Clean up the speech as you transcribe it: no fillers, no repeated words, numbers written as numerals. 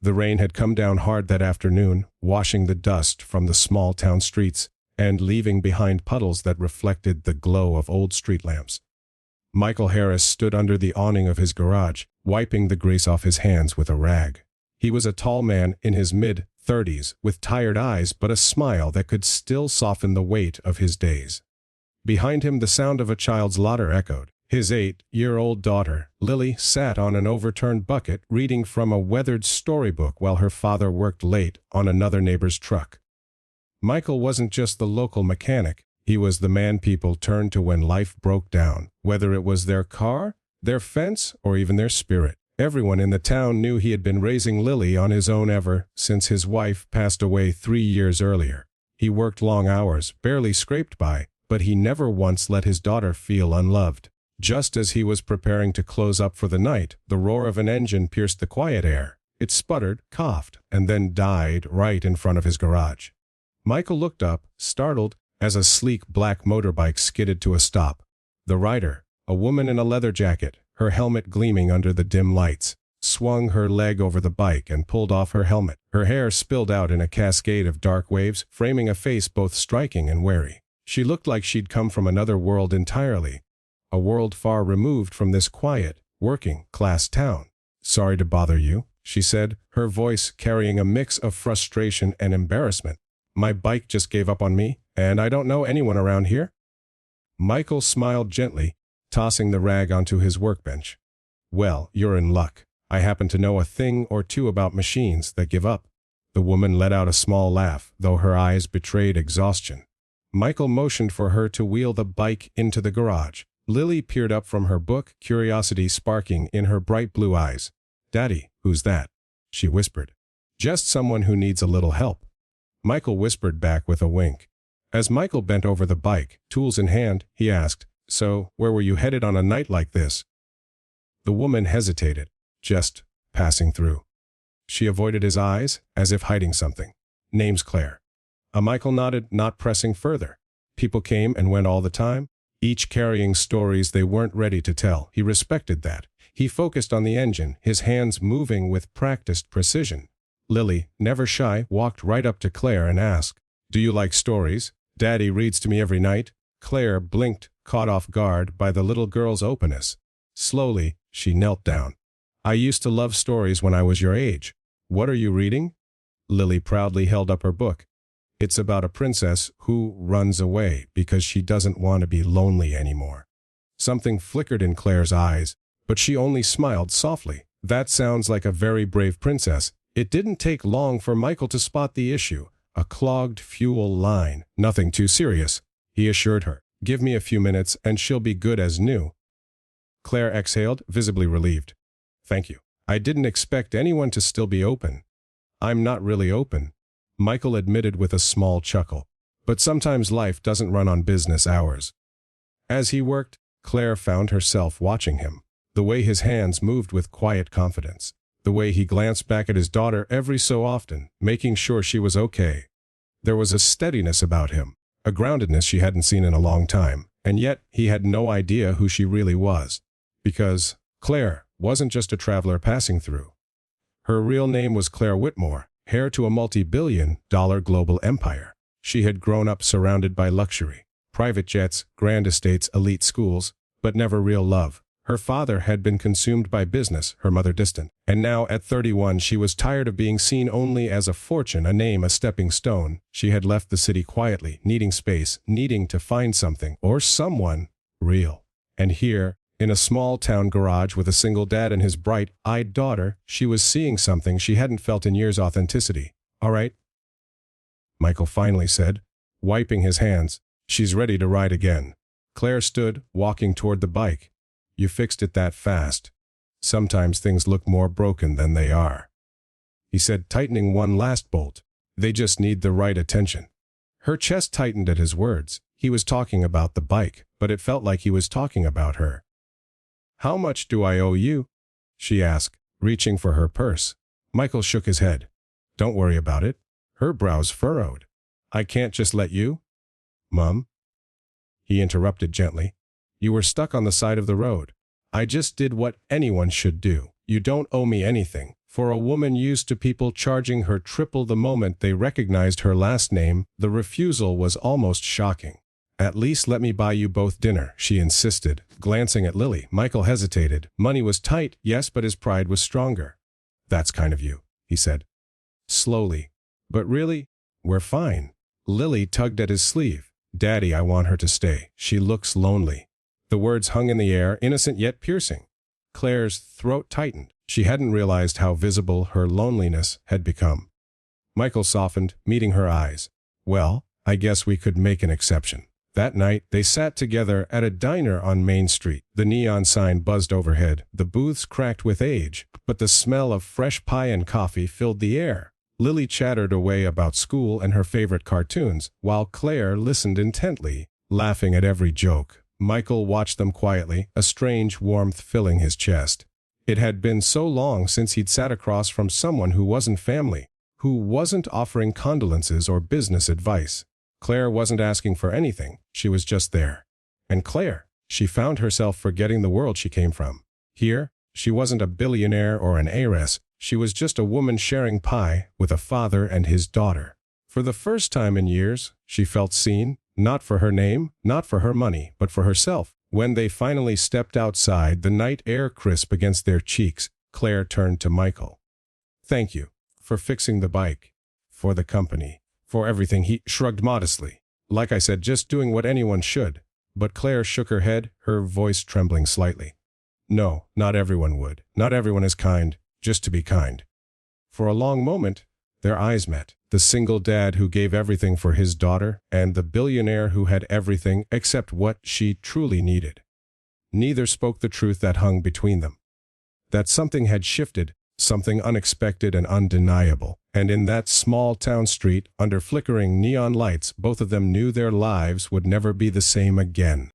The rain had come down hard that afternoon, washing the dust from the small town streets and leaving behind puddles that reflected the glow of old street lamps. Michael Harris stood under the awning of his garage, wiping the grease off his hands with a rag. He was a tall man in his mid-30s, with tired eyes but a smile that could still soften the weight of his days. Behind him the sound of a child's laughter echoed. His 8-year-old daughter, Lily, sat on an overturned bucket reading from a weathered storybook while her father worked late on another neighbor's truck. Michael wasn't just the local mechanic, he was the man people turned to when life broke down, whether it was their car, their fence, or even their spirit. Everyone in the town knew he had been raising Lily on his own ever since his wife passed away 3 years earlier. He worked long hours, barely scraped by, but he never once let his daughter feel unloved. Just as he was preparing to close up for the night, the roar of an engine pierced the quiet air. It sputtered, coughed, and then died right in front of his garage. Michael looked up, startled, as a sleek black motorbike skidded to a stop. The rider, a woman in a leather jacket, her helmet gleaming under the dim lights, swung her leg over the bike and pulled off her helmet. Her hair spilled out in a cascade of dark waves, framing a face both striking and wary. She looked like she'd come from another world entirely, a world far removed from this quiet, working-class town. "Sorry to bother you," she said, her voice carrying a mix of frustration and embarrassment. "My bike just gave up on me, and I don't know anyone around here." Michael smiled gently, tossing the rag onto his workbench. "Well, you're in luck. I happen to know a thing or two about machines that give up." The woman let out a small laugh, though her eyes betrayed exhaustion. Michael motioned for her to wheel the bike into the garage. Lily peered up from her book, curiosity sparking in her bright blue eyes. "Daddy, who's that?" she whispered. "Just someone who needs a little help." Michael whispered back with a wink. As Michael bent over the bike, tools in hand, he asked, "So, where were you headed on a night like this?" The woman hesitated. "Just passing through." She avoided his eyes, as if hiding something. "Name's Claire." Michael nodded, not pressing further. People came and went all the time, each carrying stories they weren't ready to tell. He respected that. He focused on the engine, his hands moving with practiced precision. Lily, never shy, walked right up to Claire and asked, "Do you like stories? Daddy reads to me every night." Claire blinked, caught off guard by the little girl's openness. Slowly, she knelt down. "I used to love stories when I was your age. What are you reading?" Lily proudly held up her book. "It's about a princess who runs away because she doesn't want to be lonely anymore." Something flickered in Claire's eyes, but she only smiled softly. "That sounds like a very brave princess." It didn't take long for Michael to spot the issue. A clogged fuel line. "Nothing too serious," he assured her. "Give me a few minutes and she'll be good as new." Claire exhaled, visibly relieved. "Thank you. I didn't expect anyone to still be open." "I'm not really open," Michael admitted with a small chuckle. "But sometimes life doesn't run on business hours." As he worked, Claire found herself watching him. The way his hands moved with quiet confidence. The way he glanced back at his daughter every so often, making sure she was okay. There was a steadiness about him, a groundedness she hadn't seen in a long time, and yet he had no idea who she really was. Because Claire wasn't just a traveler passing through. Her real name was Claire Whitmore, heir to a multi-billion-dollar global empire. She had grown up surrounded by luxury, private jets, grand estates, elite schools, but never real love. Her father had been consumed by business, her mother distant. And now, at 31, she was tired of being seen only as a fortune, a name, a stepping stone. She had left the city quietly, needing space, needing to find something, or someone, real. And here, in a small-town garage with a single dad and his bright-eyed daughter, she was seeing something she hadn't felt in years: authenticity. "All right," Michael finally said, wiping his hands. "She's ready to ride again." Claire stood, walking toward the bike. "You fixed it that fast. Sometimes things look more broken than they are," he said, tightening one last bolt. "They just need the right attention." Her chest tightened at his words. He was talking about the bike, but it felt like he was talking about her. "How much do I owe you?" she asked, reaching for her purse. Michael shook his head. "Don't worry about it." Her brows furrowed. "I can't just let you?" "Mom?" he interrupted gently. "You were stuck on the side of the road. I just did what anyone should do. You don't owe me anything. For a woman used to people charging her triple the moment they recognized her last name, the refusal was almost shocking. "At least let me buy you both dinner," she insisted, glancing at Lily. Michael hesitated. Money was tight, yes, but his pride was stronger. "That's kind of you," he said. Slowly. "But really, we're fine." Lily tugged at his sleeve. "Daddy, I want her to stay. She looks lonely." The words hung in the air, innocent yet piercing. Claire's throat tightened. She hadn't realized how visible her loneliness had become. Michael softened, meeting her eyes. "Well, I guess we could make an exception." That night, they sat together at a diner on Main Street. The neon sign buzzed overhead, the booths cracked with age, but the smell of fresh pie and coffee filled the air. Lily chattered away about school and her favorite cartoons, while Claire listened intently, laughing at every joke. Michael watched them quietly, a strange warmth filling his chest. It had been so long since he'd sat across from someone who wasn't family, who wasn't offering condolences or business advice. Claire wasn't asking for anything, she was just there. And Claire, she found herself forgetting the world she came from. Here, she wasn't a billionaire or an heiress, she was just a woman sharing pie with a father and his daughter. For the first time in years, she felt seen, not for her name, not for her money, but for herself. When they finally stepped outside, the night air crisp against their cheeks, Claire turned to Michael. "Thank you for fixing the bike, for the company, for everything." He shrugged modestly. "Like I said, just doing what anyone should." But Claire shook her head, her voice trembling slightly. "No, not everyone would. Not everyone is kind, just to be kind." For a long moment, their eyes met. The single dad who gave everything for his daughter, and the billionaire who had everything except what she truly needed. Neither spoke the truth that hung between them. That something had shifted, something unexpected and undeniable. And in that small town street, under flickering neon lights, both of them knew their lives would never be the same again.